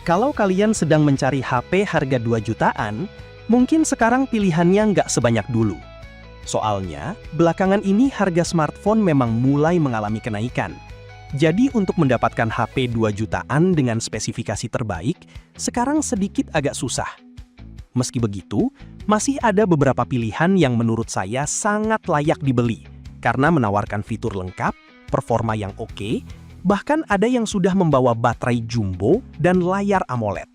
Kalau kalian sedang mencari HP harga 2 jutaan, mungkin sekarang pilihannya nggak sebanyak dulu. Soalnya, belakangan ini harga smartphone memang mulai mengalami kenaikan. Jadi untuk mendapatkan HP 2 jutaan dengan spesifikasi terbaik, sekarang sedikit agak susah. Meski begitu, masih ada beberapa pilihan yang menurut saya sangat layak dibeli, karena menawarkan fitur lengkap, performa yang oke, bahkan ada yang sudah membawa baterai jumbo dan layar AMOLED.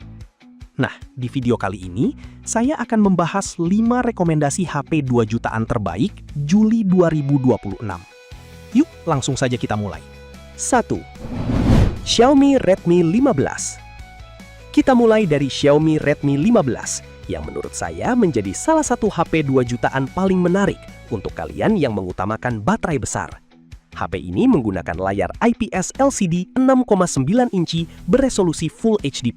Nah, di video kali ini, saya akan membahas 5 rekomendasi HP 2 jutaan terbaik Juli 2026. Yuk, langsung saja kita mulai. 1. Xiaomi Redmi 15. Kita mulai dari Xiaomi Redmi 15, yang menurut saya menjadi salah satu HP 2 jutaan paling menarik untuk kalian yang mengutamakan baterai besar. HP ini menggunakan layar IPS LCD 6,9 inci beresolusi Full HD+,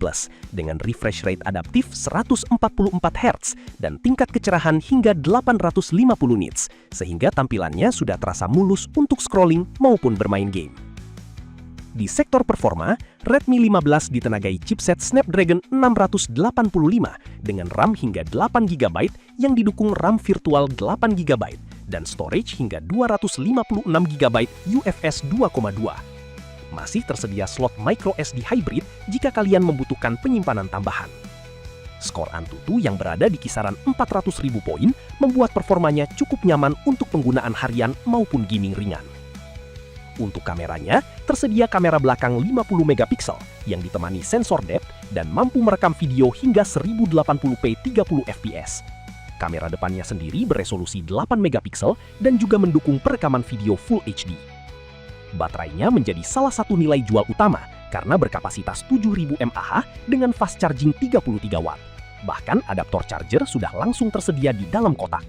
dengan refresh rate adaptif 144 Hz dan tingkat kecerahan hingga 850 nits, sehingga tampilannya sudah terasa mulus untuk scrolling maupun bermain game. Di sektor performa, Redmi 15 ditenagai chipset Snapdragon 685 dengan RAM hingga 8 GB yang didukung RAM virtual 8 GB dan storage hingga 256 GB UFS 2.2. Masih tersedia slot microSD hybrid jika kalian membutuhkan penyimpanan tambahan. Skor Antutu yang berada di kisaran 400.000 poin membuat performanya cukup nyaman untuk penggunaan harian maupun gaming ringan. Untuk kameranya, tersedia kamera belakang 50 megapiksel yang ditemani sensor depth dan mampu merekam video hingga 1080p 30 fps. Kamera depannya sendiri beresolusi 8 megapiksel dan juga mendukung perekaman video Full HD. Baterainya menjadi salah satu nilai jual utama karena berkapasitas 7000 mAh dengan fast charging 33 watt. Bahkan adaptor charger sudah langsung tersedia di dalam kotak.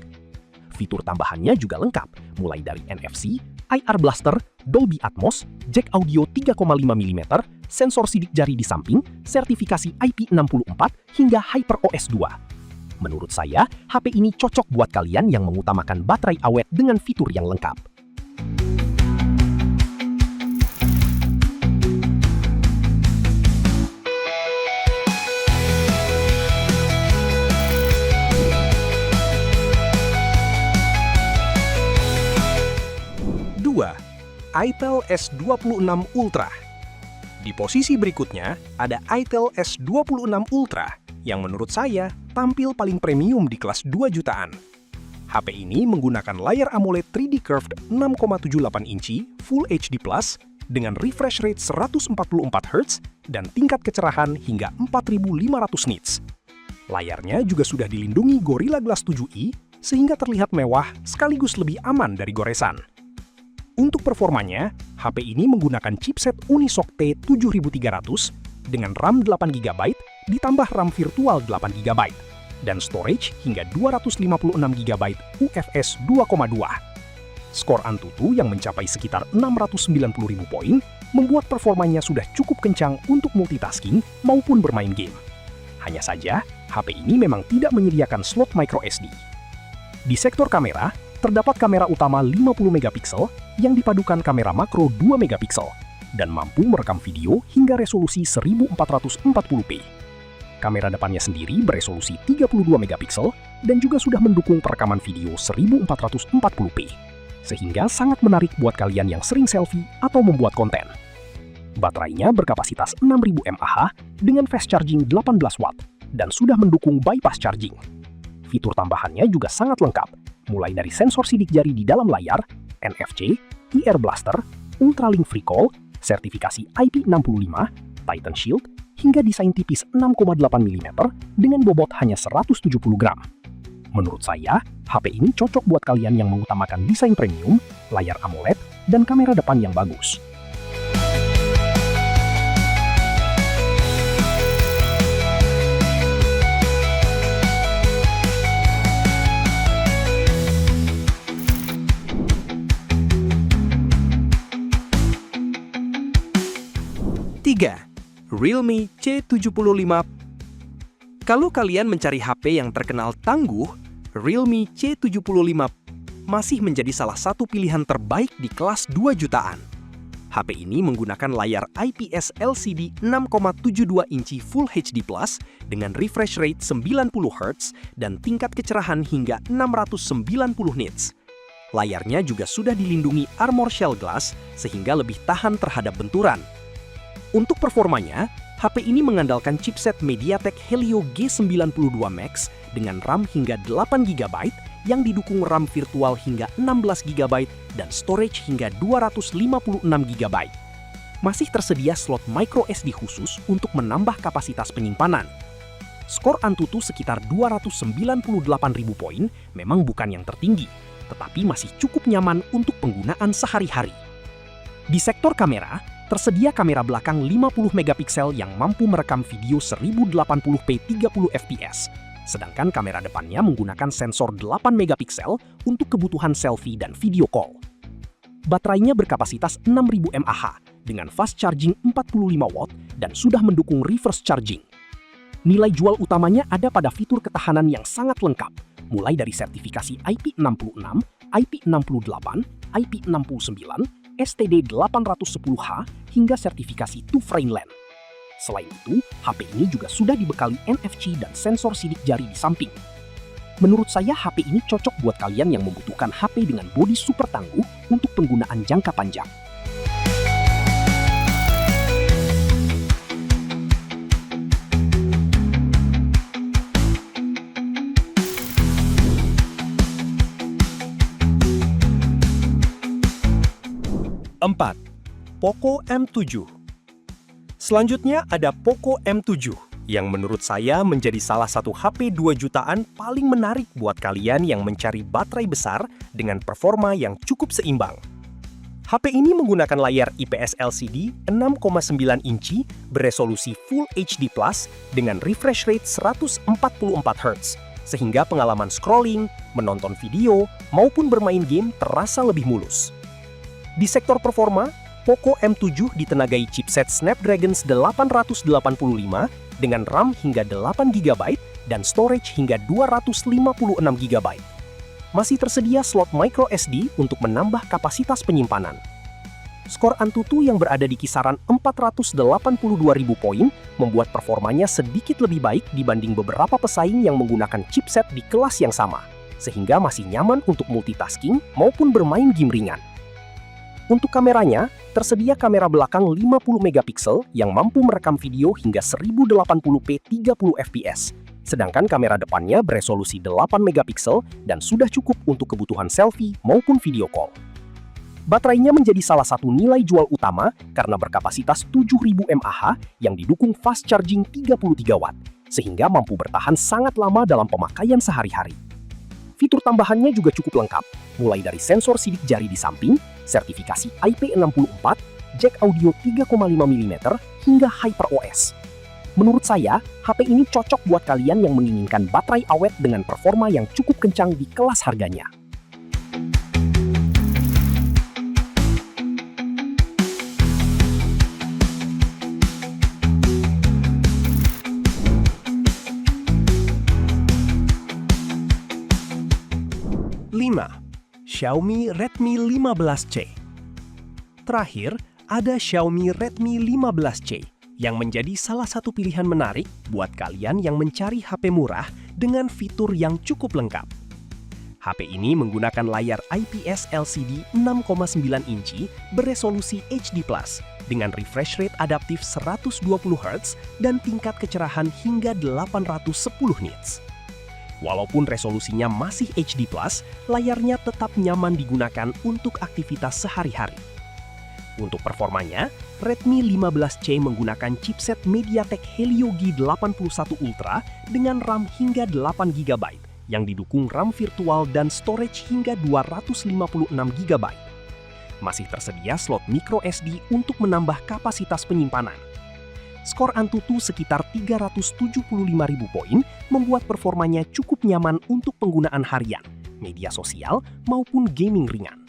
Fitur tambahannya juga lengkap, mulai dari NFC, IR Blaster, Dolby Atmos, jack audio 3,5 mm, sensor sidik jari di samping, sertifikasi IP64, hingga HyperOS 2. Menurut saya, HP ini cocok buat kalian yang mengutamakan baterai awet dengan fitur yang lengkap. itel S26 Ultra. Di posisi berikutnya, ada itel S26 Ultra, yang menurut saya tampil paling premium di kelas 2 jutaan. HP ini menggunakan layar AMOLED 3D Curved 6,78 inci Full HD+, dengan refresh rate 144 Hz dan tingkat kecerahan hingga 4500 nits. Layarnya juga sudah dilindungi Gorilla Glass 7i, sehingga terlihat mewah sekaligus lebih aman dari goresan. Untuk performanya, HP ini menggunakan chipset Unisoc T7300 dengan RAM 8 GB ditambah RAM virtual 8 GB dan storage hingga 256 GB UFS 2.2. Skor Antutu yang mencapai sekitar 690.000 poin membuat performanya sudah cukup kencang untuk multitasking maupun bermain game. Hanya saja, HP ini memang tidak menyediakan slot microSD. Di sektor kamera, terdapat kamera utama 50 megapiksel yang dipadukan kamera makro 2 megapiksel dan mampu merekam video hingga resolusi 1440p. Kamera depannya sendiri beresolusi 32 megapiksel dan juga sudah mendukung perekaman video 1440p, sehingga sangat menarik buat kalian yang sering selfie atau membuat konten. Baterainya berkapasitas 6000 mAh dengan fast charging 18 watt dan sudah mendukung bypass charging. Fitur tambahannya juga sangat lengkap, mulai dari sensor sidik jari di dalam layar, NFC, IR Blaster, Ultralink Free Call, sertifikasi IP65, Titan Shield, hingga desain tipis 6,8 mm dengan bobot hanya 170 gram. Menurut saya, HP ini cocok buat kalian yang mengutamakan desain premium, layar AMOLED, dan kamera depan yang bagus. 3. Realme C75. Kalau kalian mencari HP yang terkenal tangguh, Realme C75 masih menjadi salah satu pilihan terbaik di kelas 2 jutaan. HP ini menggunakan layar IPS LCD 6,72 inci Full HD Plus dengan refresh rate 90 Hz dan tingkat kecerahan hingga 690 nits. Layarnya juga sudah dilindungi armor shell glass sehingga lebih tahan terhadap benturan. Untuk performanya, HP ini mengandalkan chipset MediaTek Helio G92 Max dengan RAM hingga 8GB yang didukung RAM virtual hingga 16GB dan storage hingga 256GB. Masih tersedia slot microSD khusus untuk menambah kapasitas penyimpanan. Skor Antutu sekitar 298.000 poin memang bukan yang tertinggi, tetapi masih cukup nyaman untuk penggunaan sehari-hari. Di sektor kamera, tersedia kamera belakang 50 megapiksel yang mampu merekam video 1080p 30 fps. Sedangkan kamera depannya menggunakan sensor 8 megapiksel untuk kebutuhan selfie dan video call. Baterainya berkapasitas 6000 mAh dengan fast charging 45 watt dan sudah mendukung reverse charging. Nilai jual utamanya ada pada fitur ketahanan yang sangat lengkap, mulai dari sertifikasi IP66, IP68, IP69, STD810H hingga sertifikasi TwoFrameLand. Selain itu, HP ini juga sudah dibekali NFC dan sensor sidik jari di samping. Menurut saya, HP ini cocok buat kalian yang membutuhkan HP dengan bodi super tangguh untuk penggunaan jangka panjang. Empat, Poco M7. Selanjutnya ada Poco M7, yang menurut saya menjadi salah satu HP 2 jutaan paling menarik buat kalian yang mencari baterai besar dengan performa yang cukup seimbang. HP ini menggunakan layar IPS LCD 6,9 inci beresolusi Full HD Plus dengan refresh rate 144 Hz, sehingga pengalaman scrolling, menonton video, maupun bermain game terasa lebih mulus. Di sektor performa, Poco M7 ditenagai chipset Snapdragon 885 dengan RAM hingga 8GB dan storage hingga 256GB. Masih tersedia slot microSD untuk menambah kapasitas penyimpanan. Skor Antutu yang berada di kisaran 482.000 poin membuat performanya sedikit lebih baik dibanding beberapa pesaing yang menggunakan chipset di kelas yang sama, sehingga masih nyaman untuk multitasking maupun bermain game ringan. Untuk kameranya, tersedia kamera belakang 50 megapiksel yang mampu merekam video hingga 1080p 30 fps. Sedangkan kamera depannya beresolusi 8 megapiksel dan sudah cukup untuk kebutuhan selfie maupun video call. Baterainya menjadi salah satu nilai jual utama karena berkapasitas 7000 mAh yang didukung fast charging 33 watt, sehingga mampu bertahan sangat lama dalam pemakaian sehari-hari. Fitur tambahannya juga cukup lengkap, mulai dari sensor sidik jari di samping, sertifikasi IP64, jack audio 3,5 mm, hingga HyperOS. Menurut saya, HP ini cocok buat kalian yang menginginkan baterai awet dengan performa yang cukup kencang di kelas harganya. Xiaomi Redmi 15C. Terakhir, ada Xiaomi Redmi 15C yang menjadi salah satu pilihan menarik buat kalian yang mencari HP murah dengan fitur yang cukup lengkap. HP ini menggunakan layar IPS LCD 6,9 inci beresolusi HD+ dengan refresh rate adaptif 120 Hz dan tingkat kecerahan hingga 810 nits. Walaupun resolusinya masih HD+, layarnya tetap nyaman digunakan untuk aktivitas sehari-hari. Untuk performanya, Redmi 15C menggunakan chipset MediaTek Helio G81 Ultra dengan RAM hingga 8GB yang didukung RAM virtual dan storage hingga 256GB. Masih tersedia slot microSD untuk menambah kapasitas penyimpanan. Skor Antutu sekitar 375.000 poin membuat performanya cukup nyaman untuk penggunaan harian, media sosial, maupun gaming ringan.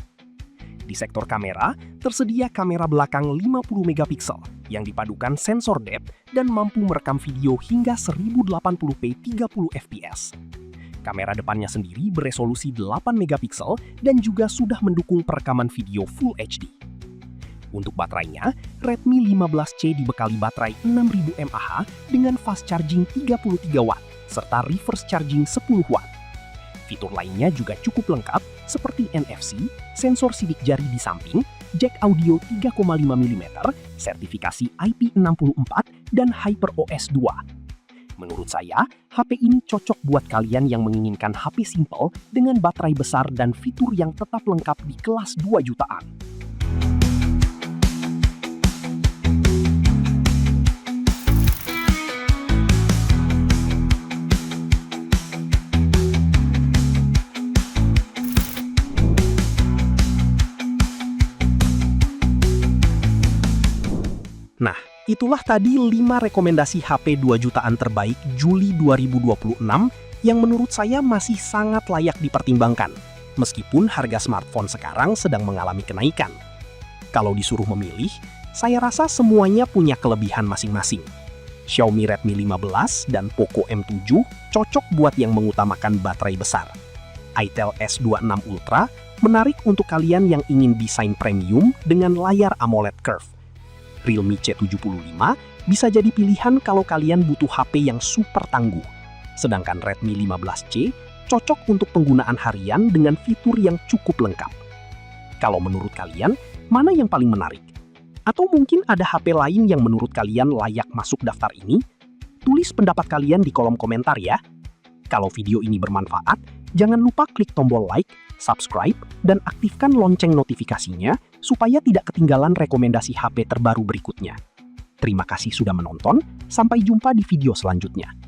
Di sektor kamera, tersedia kamera belakang 50 megapiksel yang dipadukan sensor depth dan mampu merekam video hingga 1080p 30 fps. Kamera depannya sendiri beresolusi 8 megapiksel dan juga sudah mendukung perekaman video Full HD. Untuk baterainya, Redmi 15C dibekali baterai 6000 mAh dengan fast charging 33 Watt serta reverse charging 10 Watt. Fitur lainnya juga cukup lengkap seperti NFC, sensor sidik jari di samping, jack audio 3,5 mm, sertifikasi IP64, dan HyperOS 2. Menurut saya, HP ini cocok buat kalian yang menginginkan HP simple dengan baterai besar dan fitur yang tetap lengkap di kelas 2 jutaan. Nah, itulah tadi 5 rekomendasi HP 2 jutaan terbaik Juli 2026 yang menurut saya masih sangat layak dipertimbangkan, meskipun harga smartphone sekarang sedang mengalami kenaikan. Kalau disuruh memilih, saya rasa semuanya punya kelebihan masing-masing. Xiaomi Redmi 15 dan Poco M7 cocok buat yang mengutamakan baterai besar. Itel S26 Ultra menarik untuk kalian yang ingin desain premium dengan layar AMOLED Curve. Realme C75 bisa jadi pilihan kalau kalian butuh HP yang super tangguh. Sedangkan Redmi 15C cocok untuk penggunaan harian dengan fitur yang cukup lengkap. Kalau menurut kalian, mana yang paling menarik? Atau mungkin ada HP lain yang menurut kalian layak masuk daftar ini? Tulis pendapat kalian di kolom komentar ya. Kalau video ini bermanfaat, jangan lupa klik tombol like, subscribe, dan aktifkan lonceng notifikasinya supaya tidak ketinggalan rekomendasi HP terbaru berikutnya. Terima kasih sudah menonton, sampai jumpa di video selanjutnya.